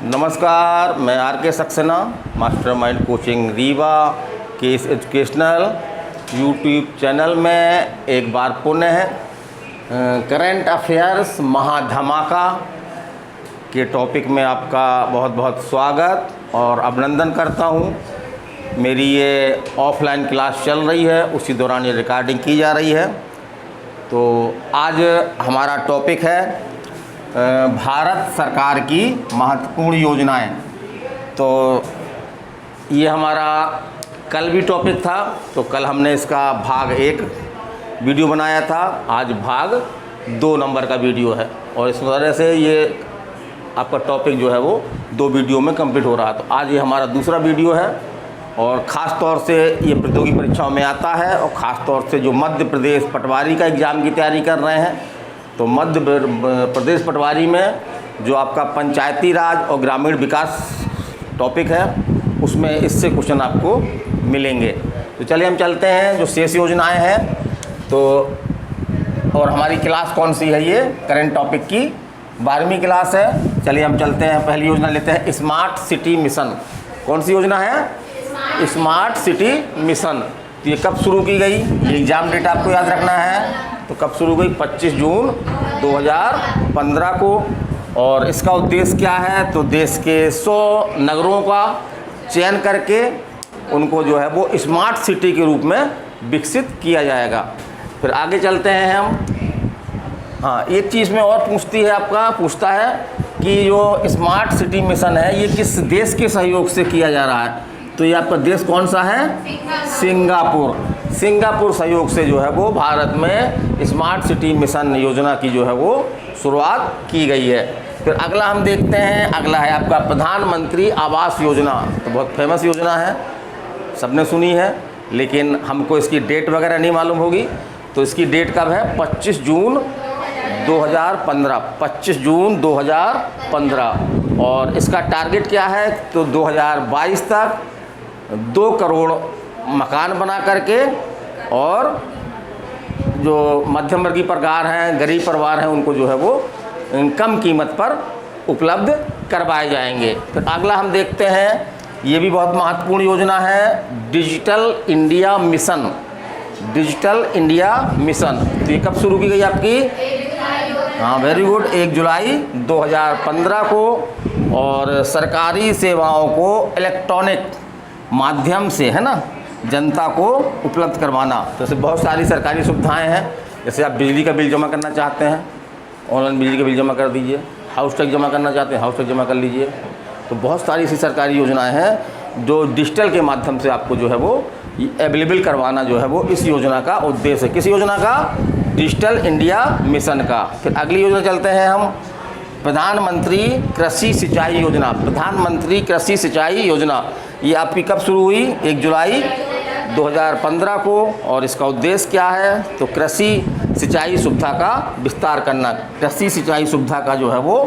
नमस्कार, मैं आर के सक्सेना, मास्टरमाइंड कोचिंग रीवा के इस एजुकेशनल यूट्यूब चैनल में एक बार पुनः करंट अफेयर्स महाधमाका के टॉपिक में आपका बहुत बहुत स्वागत और अभिनंदन करता हूँ। मेरी ये ऑफलाइन क्लास चल रही है, उसी दौरान ये रिकॉर्डिंग की जा रही है। तो आज हमारा टॉपिक है भारत सरकार की महत्वपूर्ण योजनाएं। तो ये हमारा कल भी टॉपिक था, तो कल हमने इसका भाग 1 वीडियो बनाया था, आज भाग 2 नंबर का वीडियो है और इस तरह से ये आपका टॉपिक जो है वो 2 वीडियो में कंप्लीट हो रहा है। तो आज ये हमारा दूसरा वीडियो है और ख़ास तौर से ये प्रतियोगी परीक्षाओं में आता है और ख़ास तौर से जो मध्य प्रदेश पटवारी का एग्ज़ाम की तैयारी कर रहे हैं, तो मध्य प्रदेश पटवारी में जो आपका पंचायती राज और ग्रामीण विकास टॉपिक है, उसमें इससे क्वेश्चन आपको मिलेंगे। तो चलिए हम चलते हैं जो शेष योजनाएं हैं। तो और हमारी क्लास कौन सी है, ये करंट टॉपिक की 12वीं क्लास है। चलिए हम चलते हैं, पहली योजना लेते हैं स्मार्ट सिटी मिशन। कौन सी योजना है? Smart city mission. तो ये कब शुरू की गई, ये एग्ज़ाम डेट आपको याद रखना है। तो कब शुरू हुई? 25 जून 2015 को। और इसका उद्देश्य क्या है? तो देश के 100 नगरों का चयन करके उनको जो है वो स्मार्ट सिटी के रूप में विकसित किया जाएगा। फिर आगे चलते हैं हम। हाँ, एक चीज़ में और पूछता है कि जो स्मार्ट सिटी मिशन है ये किस देश के सहयोग से किया जा रहा है। तो ये आपका देश कौन सा है? सिंगापुर सहयोग से जो है वो भारत में स्मार्ट सिटी मिशन योजना की जो है वो शुरुआत की गई है। फिर अगला हम देखते हैं, अगला है आपका प्रधानमंत्री आवास योजना। तो बहुत फेमस योजना है, सबने सुनी है, लेकिन हमको इसकी डेट वगैरह नहीं मालूम होगी। तो इसकी डेट कब है? 25 जून 2015। 25 जून 2015। और इसका टारगेट क्या है? तो 2022 तक 2 करोड़ मकान बना करके और जो मध्यम वर्गीय परिवार हैं, गरीब परिवार हैं, उनको जो है वो कम कीमत पर उपलब्ध करवाए जाएंगे। फिर अगला हम देखते हैं, ये भी बहुत महत्वपूर्ण योजना है, digital India mission. Digital India mission तो ये कब शुरू की गई आपकी? हाँ, वेरी गुड, 1 जुलाई 2015 को। और सरकारी सेवाओं को इलेक्ट्रॉनिक माध्यम से, है ना, जनता को उपलब्ध करवाना। जैसे बहुत सारी सरकारी सुविधाएं हैं, जैसे आप बिजली का बिल जमा करना चाहते हैं, ऑनलाइन बिजली का बिल जमा कर दीजिए। हाउस टैक्स जमा करना चाहते हैं, हाउस टैक्स जमा कर लीजिए। तो बहुत सारी ऐसी सरकारी योजनाएं हैं जो डिजिटल के माध्यम से आपको जो है वो अवेलेबल करवाना जो है वो इस योजना का उद्देश्य है। किस योजना का? डिजिटल इंडिया मिशन का। फिर अगली योजना चलते हैं हम, प्रधानमंत्री कृषि सिंचाई योजना। प्रधानमंत्री कृषि सिंचाई योजना ये आपकी कब शुरू हुई? 1 जुलाई 2015 को। और इसका उद्देश्य क्या है? तो कृषि सिंचाई सुविधा का विस्तार करना, कृषि सिंचाई सुविधा का जो है वो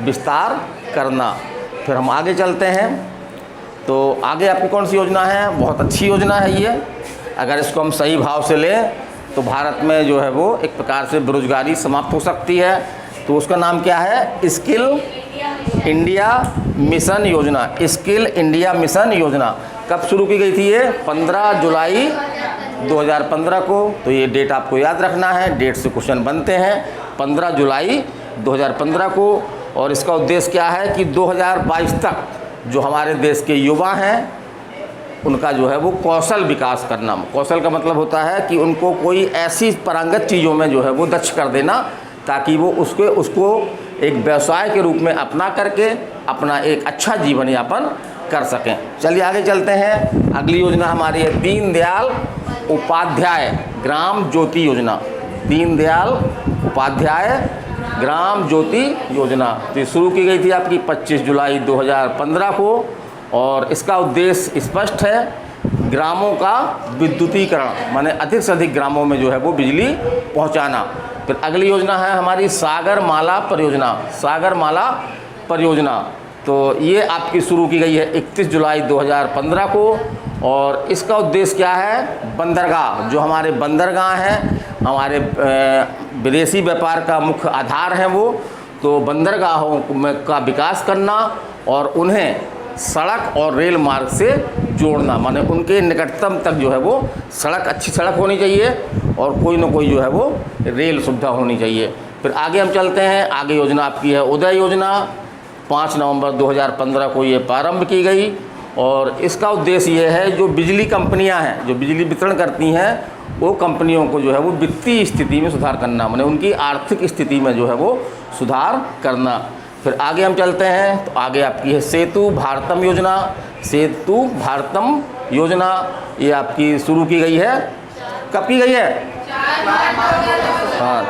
विस्तार करना। फिर हम आगे चलते हैं, तो आगे आपकी कौन सी योजना है? बहुत अच्छी योजना है ये, अगर इसको हम सही भाव से लें तो भारत में जो है वो एक प्रकार से बेरोजगारी समाप्त हो सकती है। तो उसका नाम क्या है? स्किल इंडिया मिशन योजना। स्किल इंडिया मिशन योजना कब शुरू की गई थी? ये 15 जुलाई 2015 को। तो ये डेट आपको याद रखना है, डेट से क्वेश्चन बनते हैं। 15 जुलाई 2015 को। और इसका उद्देश्य क्या है कि 2022 तक जो हमारे देश के युवा हैं उनका जो है वो कौशल विकास करना। कौशल का मतलब होता है कि उनको कोई ऐसी पारंगत चीज़ों में जो है वो दक्ष कर देना ताकि वो उसको एक व्यवसाय के रूप में अपना करके अपना एक अच्छा जीवन यापन कर सकें। चलिए आगे चलते हैं। अगली योजना हमारी है दीनदयाल उपाध्याय ग्राम ज्योति योजना। दीनदयाल उपाध्याय ग्राम ज्योति योजना तो ये शुरू की गई थी आपकी 25 जुलाई 2015 को। और इसका उद्देश्य स्पष्ट है, ग्रामों का विद्युतीकरण, माने अधिक से अधिक ग्रामों में जो है वो बिजली पहुंचाना। फिर अगली योजना है हमारी सागरमाला परियोजना। सागरमाला परियोजना तो ये आपकी शुरू की गई है 31 जुलाई 2015 को। और इसका उद्देश्य क्या है? बंदरगाह, जो हमारे बंदरगाह हैं, हमारे विदेशी व्यापार का मुख्य आधार हैं, वो तो बंदरगाहों का विकास करना और उन्हें सड़क और रेल मार्ग से जोड़ना, माने उनके निकटतम तक जो है वो सड़क, अच्छी सड़क होनी चाहिए और कोई ना कोई जो है वो रेल सुविधा होनी चाहिए। फिर आगे हम चलते हैं। आगे योजना आपकी है उदय योजना। 5 नवंबर 2015 को ये प्रारंभ की गई और इसका उद्देश्य ये है, जो बिजली कंपनियां हैं, जो बिजली वितरण करती हैं, वो कंपनियों को जो है वो वित्तीय स्थिति में सुधार करना, माने उनकी आर्थिक स्थिति में जो है वो सुधार करना। फिर आगे हम चलते हैं तो आगे आपकी है सेतु भारतम योजना। सेतु भारतम योजना ये आपकी शुरू की गई है, कब की गई है?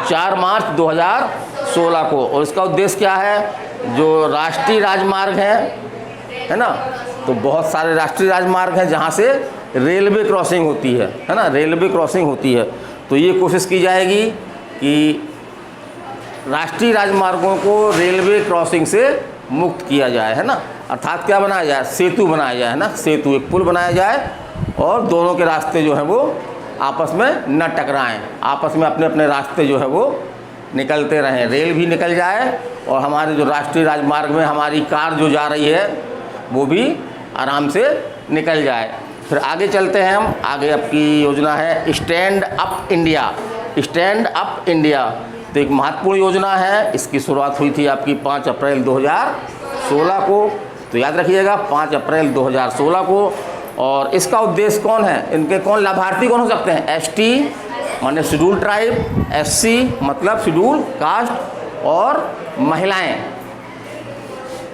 4 मार्च 2016 को। और इसका उद्देश्य क्या है? जो राष्ट्रीय राजमार्ग है ना, तो बहुत सारे राष्ट्रीय राजमार्ग हैं जहाँ से रेलवे क्रॉसिंग होती है ना, रेलवे क्रॉसिंग होती है। तो ये कोशिश की जाएगी कि राष्ट्रीय राजमार्गों को रेलवे क्रॉसिंग से मुक्त किया जाए, है ना, अर्थात क्या बनाया जाए? सेतु बनाया जाए, है ना, सेतु, एक पुल बनाया जाए और दोनों के रास्ते जो है वो आपस में न टकराएं, आपस में अपने अपने रास्ते जो है वो निकलते रहें, रेल भी निकल जाए और हमारे जो राष्ट्रीय राजमार्ग में हमारी कार जो जा रही है वो भी आराम से निकल जाए। फिर आगे चलते हैं हम। आगे आपकी योजना है stand up India. Stand up India तो एक महत्वपूर्ण योजना है। इसकी शुरुआत हुई थी आपकी 5 अप्रैल 2016 को, तो याद रखिएगा 5 अप्रैल 2016 को। और इसका उद्देश्य कौन है, इनके कौन लाभार्थी कौन हो सकते हैं? एसटी माने शेड्यूल ट्राइब, एससी मतलब शेड्यूल कास्ट और महिलाएं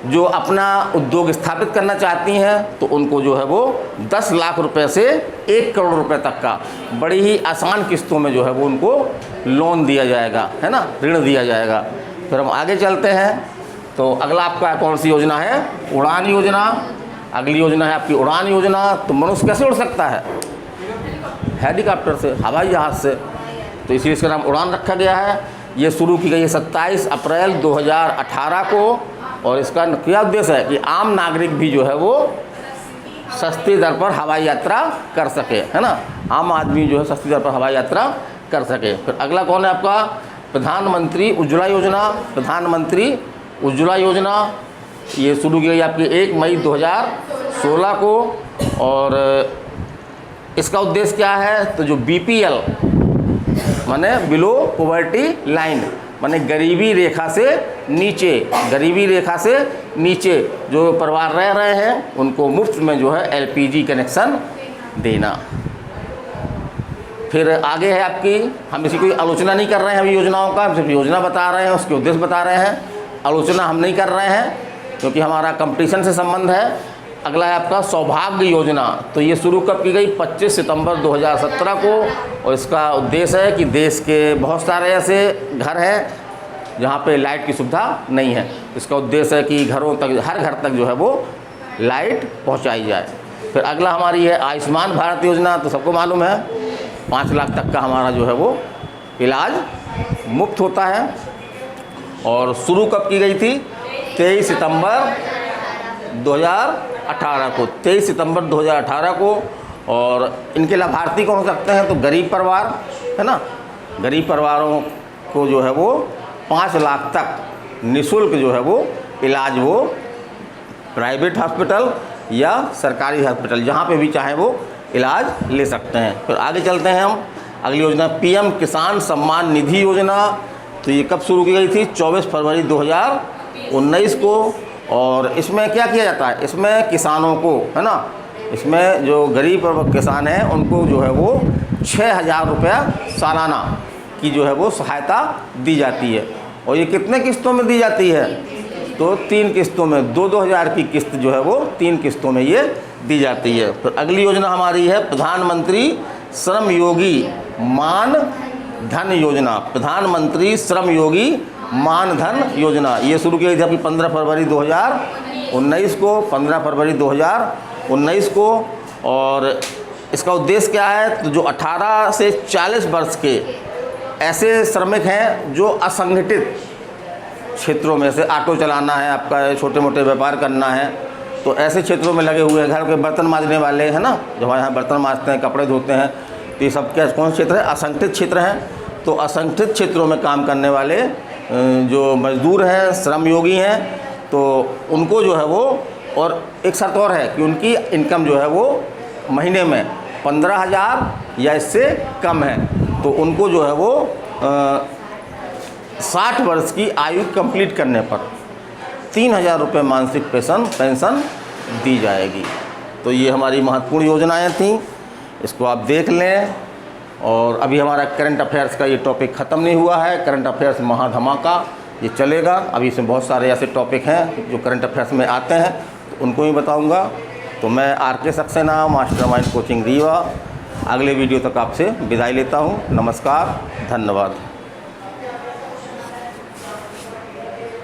जो अपना उद्योग स्थापित करना चाहती हैं, तो उनको जो है वो 10 लाख रुपए से 1 करोड़ रुपए तक का बड़ी ही आसान किस्तों में जो है वो उनको लोन दिया जाएगा, है ना, ऋण दिया जाएगा। फिर हम आगे चलते हैं तो अगला आपका कौन सी योजना है? उड़ान योजना। अगली योजना है आपकी उड़ान योजना। तो मनुष्य कैसे उड़ सकता है? हेलीकॉप्टर से, हवाई जहाज़ से, तो इसीलिए इसका नाम उड़ान रखा गया है। ये शुरू की गई है 27 अप्रैल 2018 को और इसका क्या उद्देश्य है कि आम नागरिक भी जो है वो सस्ती दर पर हवाई यात्रा कर सके, है ना, आम आदमी जो है सस्ती दर पर हवाई यात्रा कर सके। फिर अगला कौन है आपका? प्रधानमंत्री उज्ज्वला योजना। प्रधानमंत्री उज्ज्वला योजना ये शुरू की गई आपकी 1 मई 2016 को और इसका उद्देश्य क्या है? तो जो BPL माने बिलो पॉवर्टी लाइन, माने गरीबी रेखा से नीचे, गरीबी रेखा से नीचे जो परिवार रह रहे हैं उनको मुफ्त में जो है LPG कनेक्शन देना। फिर आगे है आपकी, हम इसी कोई आलोचना नहीं कर रहे हैं अभी योजनाओं का, हम सिर्फ योजना बता रहे हैं, उसके उद्देश्य बता रहे हैं, आलोचना हम नहीं कर रहे हैं क्योंकि हमारा कंपटीशन से संबंध है। अगला है आपका सौभाग्य योजना। तो ये शुरू कब की गई? 25 सितंबर 2017 को और इसका उद्देश्य है कि देश के बहुत सारे ऐसे घर हैं जहाँ पे लाइट की सुविधा नहीं है। इसका उद्देश्य है कि घरों तक, हर घर तक जो है वो लाइट पहुँचाई जाए। फिर अगला हमारी है आयुष्मान भारत योजना। तो सबको मालूम है 5 लाख तक का हमारा जो है वो इलाज मुफ्त होता है और शुरू कब की गई थी? 23 सितंबर 2018 को, 23 सितंबर 2018 को। और इनके लाभार्थी कौन हो सकते हैं? तो गरीब परिवार, है ना, गरीब परिवारों को जो है वो 5 लाख तक निःशुल्क जो है वो इलाज वो प्राइवेट हॉस्पिटल या सरकारी हॉस्पिटल जहाँ पे भी चाहें वो इलाज ले सकते हैं। फिर आगे चलते हैं हम। अगली योजना PM किसान सम्मान निधि योजना। तो ये कब शुरू की गई थी? 24 फरवरी 2019 को। और इसमें क्या किया जाता है? इसमें किसानों को, है ना, इसमें जो गरीब किसान हैं उनको जो है वो 6,000 रुपया सालाना की जो है वो सहायता दी जाती है। और ये कितने किस्तों में दी जाती है? तो 3 किस्तों में, 2-2 हज़ार की किस्त जो है वो 3 किस्तों में ये दी जाती है। फिर अगली योजना हमारी है प्रधानमंत्री श्रम योगी मान धन योजना। प्रधानमंत्री श्रम योगी मान धन योजना ये शुरू की गई थी अभी 15 फरवरी 2019 को, 15 फरवरी 2019 को। और इसका उद्देश्य क्या है? तो जो 18 से 40 वर्ष के ऐसे श्रमिक हैं जो असंगठित क्षेत्रों में से, ऑटो चलाना है आपका, छोटे मोटे व्यापार करना है, तो ऐसे क्षेत्रों में लगे हुए हैं, घर के बर्तन मांजने वाले, है ना, जो हमारे यहाँ बर्तन मांजते हैं, कपड़े धोते हैं, तो ये सब क्या कौन क्षेत्र है? असंगठित क्षेत्र हैं। तो असंगठित क्षेत्रों में काम करने वाले जो मज़दूर हैं, श्रमयोगी हैं, तो उनको जो है वो, और एक शर्त और है कि उनकी इनकम जो है वो महीने में 15,000 या इससे कम है, तो उनको जो है वो 60 वर्ष की आयु कंप्लीट करने पर 3,000 रुपये मासिक पेंशन दी जाएगी। तो ये हमारी महत्वपूर्ण योजनाएं थीं, इसको आप देख लें। और अभी हमारा करंट अफेयर्स का ये टॉपिक ख़त्म नहीं हुआ है। करंट अफेयर्स महाधमाका ये चलेगा। अभी इसमें बहुत सारे ऐसे टॉपिक हैं जो करंट अफेयर्स में आते हैं, तो उनको भी बताऊंगा। तो मैं R K. Saxena, mastermind coaching Rewa, अगले वीडियो तक आपसे विदाई लेता हूं। नमस्कार, धन्यवाद।